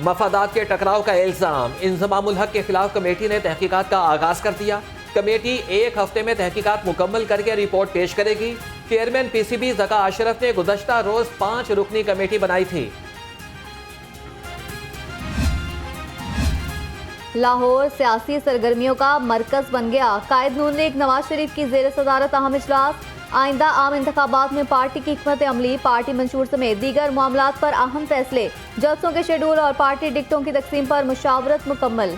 मफादात के टकराव का इल्जाम, इंजमामुल हक के खिलाफ कमेटी ने तहकीकात का आगाज कर दिया। कमेटी 1 हफ्ते में तहकीकात मुकम्मल करके रिपोर्ट पेश करेगी। चेयरमैन पीसीबी ज़का अशरफ ने गुज़श्ता रोज 5 रुकनी कमेटी बनाई थी। लाहौर सियासी सरगर्मियों का मरकज बन गया। कायद नून लीग नवाज शरीफ की ज़ेर सदारत अहम इजलास। आइंदा आम इंतखाबात में पार्टी की हिकमत अमली, पार्टी मंशूर समेत दीगर मामलात पर अहम फैसले। जलसों के शेड्यूल और पार्टी टिकटों की तकसीम पर मुशावरत मुकम्मल।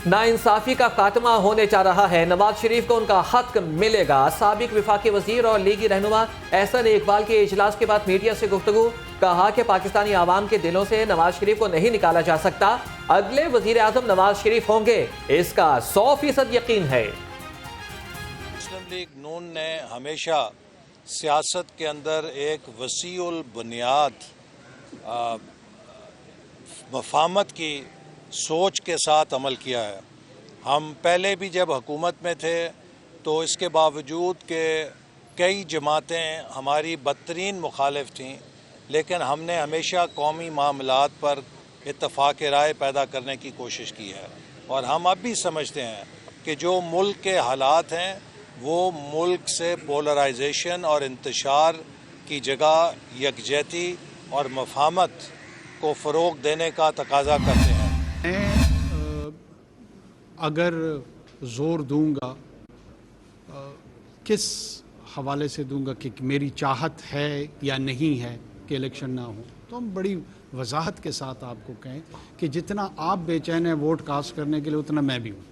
नाइंसाफी का खात्मा होने जा रहा है, नवाज शरीफ को उनका हक मिलेगा। साबिक विफाकी वजीर और लीगी रहनुमा एहसन इकबाल के इजलास के बाद मीडिया से गुफ्तगू, कहा कि पाकिस्तानी आवाम के दिलों से नवाज शरीफ को नहीं निकाला जा सकता। अगले वजीर आजम नवाज शरीफ होंगे, इसका 100% यकीन है। मुस्लिम लीग नून ने हमेशा सियासत के अंदर एक वसीउल बुनियाद मफाहमत की सोच के साथ अमल किया है। हम पहले भी जब हुकूमत में थे तो इसके बावजूद कि कई जमातें हमारी बदतरीन मुखालिफ थीं, लेकिन हमने हमेशा कौमी मामलात पर इत्तफाक राय पैदा करने की कोशिश की है। और हम अब भी समझते हैं कि जो मुल्क के हालात हैं वो मुल्क से पोलराइजेशन और इंतशार की जगह यकजहती और मफाहमत को फ़रोग देने का तकाजा करते हैं। मैं अगर ज़ोर दूंगा, किस हवाले से दूंगा कि मेरी चाहत है या नहीं है कि इलेक्शन ना हो, तो हम बड़ी वजाहत के साथ आपको कहें कि जितना आप बेचैन हैं वोट कास्ट करने के लिए, उतना मैं भी हूँ।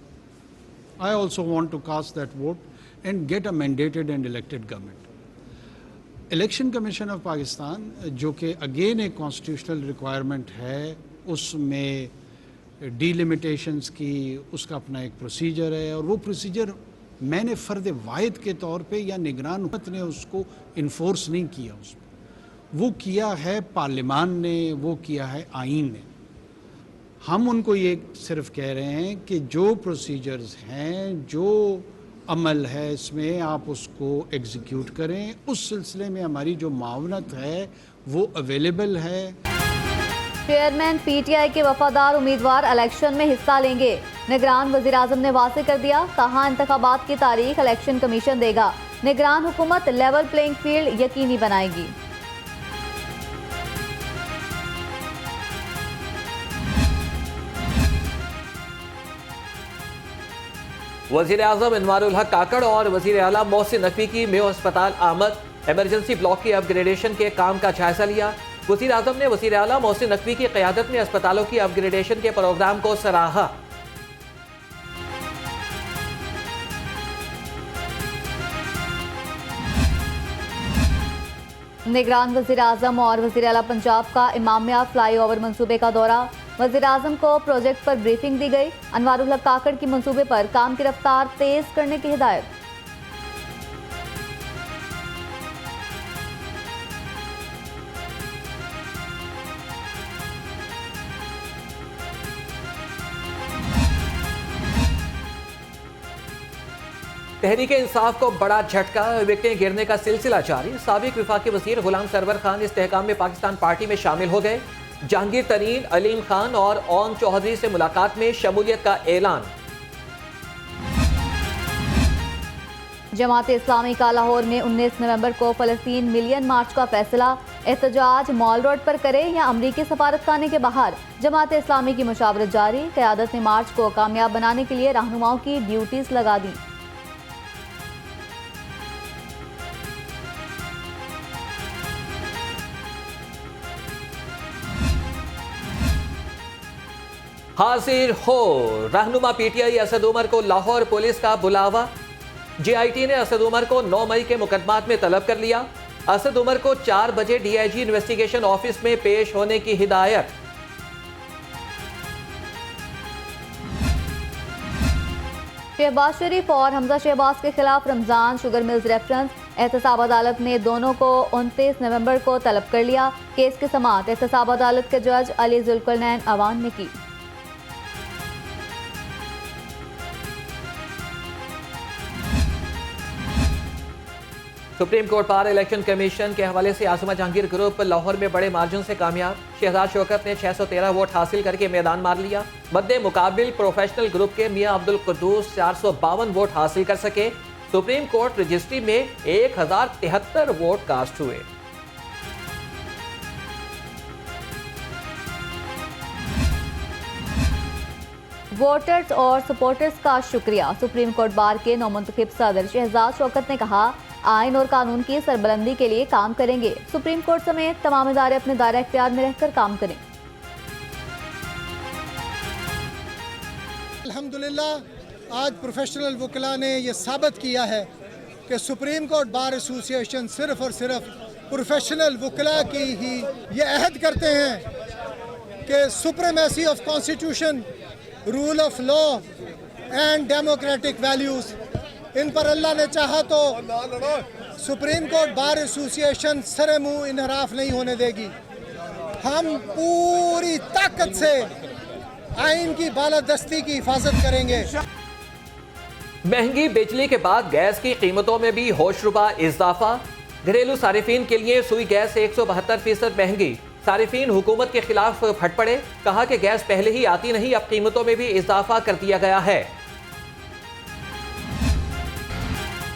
I also want to cast that vote and get a mandated and elected government. Election commission of Pakistan, जो कि अगेन एक कॉन्स्टिट्यूशनल रिक्वायरमेंट है, उसमें डिलिमिटेशंस की उसका अपना एक प्रोसीजर है, और वो प्रोसीजर मैंने फ़र्द वाहिद के तौर पे या निगरान हुकूमत ने उसको इन्फोर्स नहीं किया। उसमें वो किया है पार्लिमान ने, वो किया है आइन ने। हम उनको ये सिर्फ कह रहे हैं कि जो प्रोसीजर्स हैं, जो अमल है, इसमें आप उसको एग्जीक्यूट करें। उस सिलसिले में हमारी जो मावनत है वो अवेलेबल है। चेयरमैन पीटीआई के वफादार उम्मीदवार इलेक्शन में हिस्सा लेंगे। निगरान वजीर आजम ने वाज़ेह कर दिया, कहा इंतखाबात की तारीख इलेक्शन कमीशन देगा। निगरान हुकूमत लेवल प्लेइंग फील्ड यकीनी बनाएगी। वजीर आजम अनवारुल हक काकड़ और वजीर आला मोहसिन नकवी की मेयो अस्पताल आमद। एमरजेंसी ब्लॉक की अपग्रेडेशन के काम का जायजा लिया। वजीर आजम ने वजीर आला मोहसिन नकवी की क़यादत में अस्पतालों की अपग्रेडेशन के प्रोग्राम को सराहा। निगरान वजीर आजम और वजीर आला पंजाब का इमामिया फ्लाई ओवर मंसूबे का दौरा। वजीर आजम को प्रोजेक्ट पर ब्रीफिंग दी गई। अनवारुल हक काकड़ की मंसूबे पर काम की रफ्तार तेज करने की हिदायत। तहरीक इंसाफ को बड़ा झटका, विकेटें गिरने का सिलसिला जारी। साबिक विफाकी वजीर गुलाम सरवर खान इस्तेहकाम में पाकिस्तान पार्टी में शामिल हो गए। जहांगीर तरीन, अलीम खान और ओन चौधरी से मुलाकात में शमूलियत का ऐलान। जमात इस्लामी का लाहौर में 19 नवंबर को फ़लस्तीन मिलियन मार्च का फैसला। एहतजाज मॉल रोड पर करे या अमरीकी सफारतखाने के बाहर। जमात इस्लामी की मुशावरत जारी। क़यादत ने मार्च को कामयाब बनाने के लिए रहनुमाओं की ड्यूटीज लगा दी। हाजिर हो, रहनुमा पीटीआई असद उमर को लाहौर पुलिस का बुलावा। जेआईटी ने असद उमर को 9 मई के मुकदमात में तलब कर लिया। असद उमर को 4 बजे डीआईजी इन्वेस्टिगेशन ऑफिस में पेश होने की हिदायत। शहबाज शरीफ और हमजा शहबाज के खिलाफ रमजान शुगर मिल्स रेफरेंस। एहतसाब अदालत ने दोनों को 29 नवंबर को तलब कर लिया। केस की समाअत एहतसाब अदालत के जज अली जुल्करनैन अवान ने की। Supreme court bar election commission के हवाले से आज़मा जहांगीर ग्रुप लाहौर में बड़े मार्जिन से कामयाब। शहजाद शौकत ने 613 वोट हासिल करके मैदान मार लिया। मद्दे मुकाबिल प्रोफेशनल ग्रुप के मियां अब्दुल कुद्दूस 452 वोट हासिल कर सके। सुप्रीम कोर्ट रजिस्ट्री में 1073 वोट कास्ट हुए। वोटर्स और सपोर्टर्स का शुक्रिया। सुप्रीम कोर्ट बार के नौमुंतखब सदर शहजाद शौकत ने कहा, आइन और कानून की सरबलंदी के लिए काम करेंगे। सुप्रीम कोर्ट समेत तमाम इदारे अपने दायरा इख्तियार में रहकर काम करें। अल्हम्दुलिल्लाह आज प्रोफेशनल वकला ने यह साबित किया है कि सुप्रीम कोर्ट बार एसोसिएशन सिर्फ और सिर्फ प्रोफेशनल वकला की ही ये अहद करते हैं कि supremacy of constitution, rule of law and democratic values, इन पर अल्लाह ने चाहा तो सुप्रीम कोर्ट बार एसोसिएशन सरे मुंह इनहराफ नहीं होने देगी। हम पूरी ताकत से आइन की बालादस्ती की हिफाजत करेंगे। महंगी बिजली के बाद गैस की कीमतों में भी होशरुबा इजाफा। घरेलू सारिफीन के लिए सुई गैस 172% महंगी। सारिफीन हुकूमत के खिलाफ फट पड़े, कहा कि गैस पहले ही आती नहीं, अब कीमतों में भी इजाफा कर दिया गया है।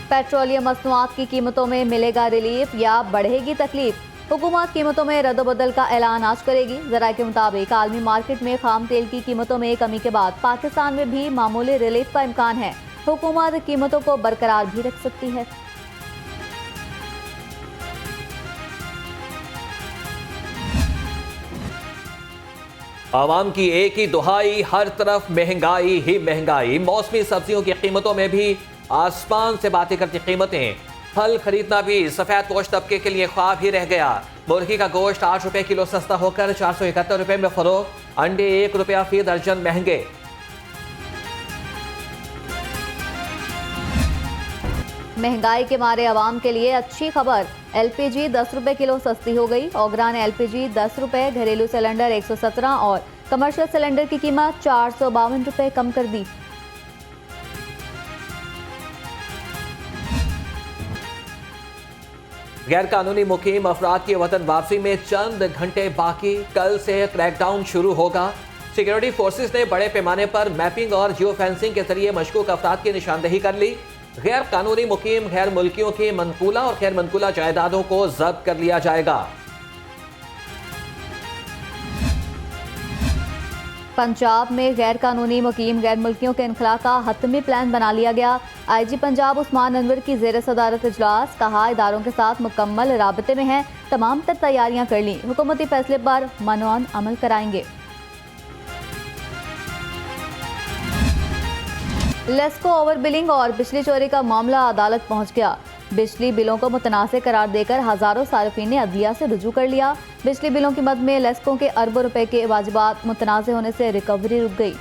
पेट्रोलियम मसनूआत की कीमतों में मिलेगा रिलीफ या बढ़ेगी तकलीफ? हुकूमत कीमतों में रद्दबदल का ऐलान आज करेगी। ज़राए के मुताबिक आलमी मार्केट में खाम तेल की कीमतों में कमी के बाद पाकिस्तान में भी मामूली रिलीफ का इम्कान है। हुकूमत कीमतों को बरकरार भी रख सकती है। आवाम की एक ही दुहाई, हर तरफ महंगाई ही महंगाई। मौसमी सब्जियों की कीमतों में भी आसमान से बातें करती कीमतें। फल खरीदना भी सफेद पोश तबके के लिए ख्वाब ही रह गया। मुर्गी का गोश्त 8 रुपए किलो सस्ता होकर 471 रुपए में फरोख्त। अंडे 1 रुपया फी दर्जन महंगे। महंगाई के मारे आवाम के लिए अच्छी खबर, LPG 10 रुपए किलो सस्ती हो गई। ओगरा ने LPG 10 रुपए, घरेलू सिलेंडर 117 और कमर्शियल सिलेंडर की कीमत 452 रुपए कम कर दी। गैर कानूनी मुकीम अफराद की वतन वापसी में चंद घंटे बाकी। कल से क्रैकडाउन शुरू होगा। सिक्योरिटी फोर्सेस ने बड़े पैमाने पर मैपिंग और जियो फेंसिंग के जरिए मशकूक अफराद की निशानदेही कर ली। गैर कानूनी मुकीम गैर मुल्कियों की मनकूला और गैर मनकूला जायदादों को जब्त कर लिया जाएगा। पंजाब में गैर कानूनी मुकीम गैर मुल्कियों के इनखला का हतमी प्लान बना लिया गया। IG पंजाब उस्मान अनवर की ज़ेर सदारत इजलास, कहा इदारों के साथ मुकम्मल राबते में हैं, तमाम तर तैयारियां कर ली, हुकूमती फैसले पर मनोन अमल कराएंगे। लेस्को ओवर बिलिंग और बिजली चोरी का मामला अदालत पहुंच गया। बिजली बिलों को मुतनाज़ करार देकर हजारों सार्फिन ने अदलिया से रुजू कर लिया। बिजली बिलों की मद में लेस्को के अरबों रुपए के वाजिबात मुतनाज़ होने से रिकवरी रुक गई।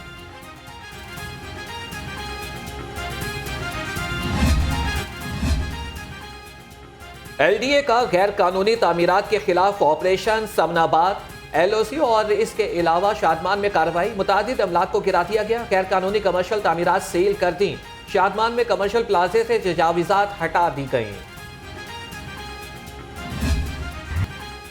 LDA का गैर कानूनी तामीरात के खिलाफ ऑपरेशन समनाबाद। LOC और इसके अलावा शादमान में कार्रवाई। मुतादिद अमलाक को गिरा दिया गया। गैर कानूनी कमर्शियल तामीरात सील कर दी। शादमान में कमर्शियल प्लाजे से तजावीज़ात हटा दी गई।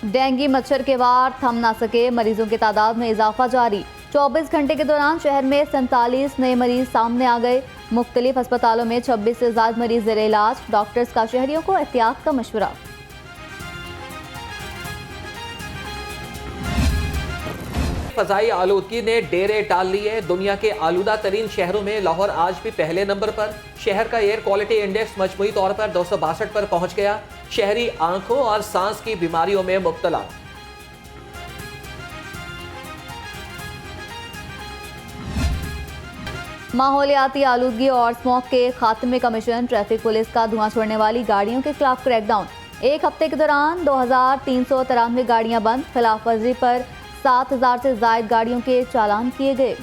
डेंगू मच्छर के वार थम ना सके, मरीजों की तादाद में इजाफा जारी। 24 घंटे के दौरान शहर में 47 नए मरीज सामने आ गए। मुख्तलिफ अस्पतालों में 26 से ज्यादा मरीज ज़ेरे इलाज। डॉक्टर्स का शहरियों को एहतियात का मशवरा। फ़ज़ाई आलूदगी ने डेरे डाल लिए। दुनिया के आलूदा तरीन शहरों में लाहौर आज भी पहले नंबर पर। शहर का एयर क्वालिटी इंडेक्स मजमूई तौर पर 262 पर पहुंच गया। शहरी आंखों और सांस की बीमारियों में मुब्तला। माहौलियाती आलूदगी और स्मोक के खात्मे का मिशन। ट्रैफिक पुलिस का धुआं छोड़ने वाली गाड़ियों के खिलाफ क्रैकडाउन। एक हफ्ते के दौरान 2393 गाड़ियां बंद। खिलाफ वर्जी पर 7000 से ज्यादा गाड़ियों के चालान किए गए।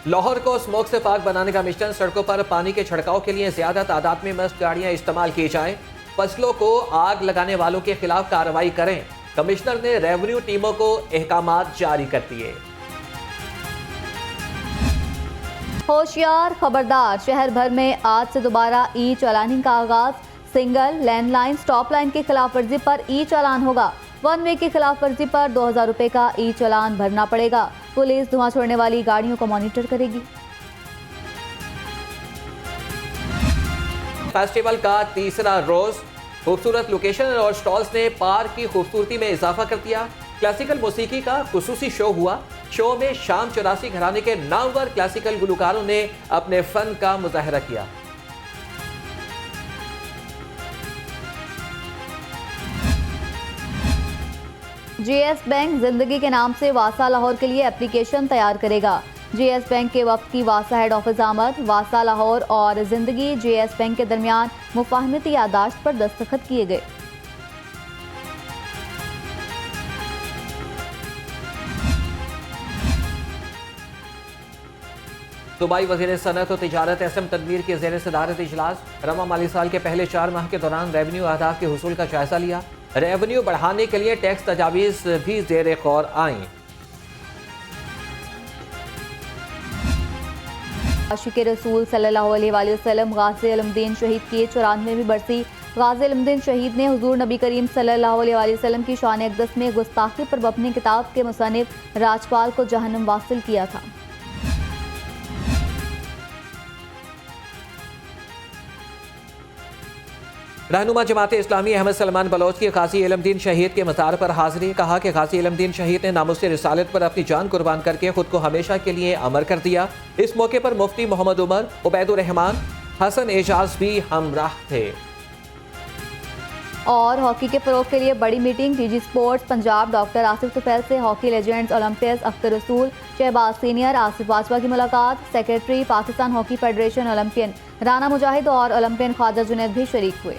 लाहौर को स्मोक से पाक बनाने का मिशन। सड़कों पर पानी के छिड़काव के लिए ज्यादा तादाद में मस्त गाड़ियां इस्तेमाल की जाएं। फसलों को आग लगाने वालों के खिलाफ कार्रवाई करें। कमिश्नर ने रेवेन्यू टीमों को अहकामात जारी कर दिए। होशियार खबरदार, शहर भर में आज से दोबारा ई चालानिंग का आगाज। सिंगल, लैंडलाइन, स्टॉप लाइन की खिलाफ वर्जी पर ई चालान होगा। वन वे की खिलाफ वर्जी पर 2000 रुपए का ई चालान भरना पड़ेगा। पुलिस धुआं छोड़ने वाली गाड़ियों को मॉनिटर करेगी। फेस्टिवल का तीसरा रोज, खूबसूरत लोकेशन और स्टॉल्स ने पार्क की खूबसूरती में इजाफा कर दिया। क्लासिकल मौसीकी का खुसूसी शो हुआ। शो में शाम 84 घराने के नामवर क्लासिकल गुलकारों ने अपने फन का मुजाहरा किया। जीएस बैंक जिंदगी के नाम से वासा लाहौर के लिए एप्लीकेशन तैयार करेगा। जीएस बैंक के वक्त की वासा हेड ऑफिस आमद। वासा लाहौर और जिंदगी जीएस बैंक के दरमियान मुफाहमती यादाश्त पर दस्तखत किए गए। दुबई वज़ीर सनअत और तिजारत एसएम तनवीर के ज़ेर सदारत इजलास। रवा माली साल के पहले 4 माह के दौरान रेवेन्यू अहदाफ के हुसूल का जायजा लिया। रेवेन्यू बढ़ाने के लिए टैक्स तजावीज़ भी ज़ेर गौर आईं। आशिक़ रसूल सल्लल्लाहु अलैहि वसल्लम गाज़ी अलमदीन शहीद की 94वीं बरसी। गाज़ी अलमदीन शहीद ने हुज़ूर नबी करीम सल्लल्लाहु अलैहि वसल्लम की शान अक़दस में गुस्ताखी पर अपनी किताब के मुसन्निफ़ राजपाल को जहन्नम वासिल किया था। रहनुमा जमाते इस्लामी अहमद सलमान बलोच की गाज़ी इल्मुद्दीन शहीद के मज़ार पर हाज़िरी। कहा कि गाज़ी इल्मुद्दीन शहीद ने नामुस्से रिसालत पर अपनी जान कुर्बान करके खुद को हमेशा के लिए अमर कर दिया। इस मौके पर मुफ्ती मोहम्मद उमर, उबैदुर रहमान, हसन एजाज भी हमराह थे। और हॉकी के फ़रोग़ के लिए बड़ी meeting. TG sports Punjab doctor Asif Tufail से हॉकी लेजेंड्स ओलंपियंस अख्तर रसूल, शहबाज सीनियर, आसिफ बाजवा की मुलाकात। Secretary Pakistan hockey federation olympian Rana Mujahid और ओलंपियन ख्वाजा जुनैद भी शरीक हुए।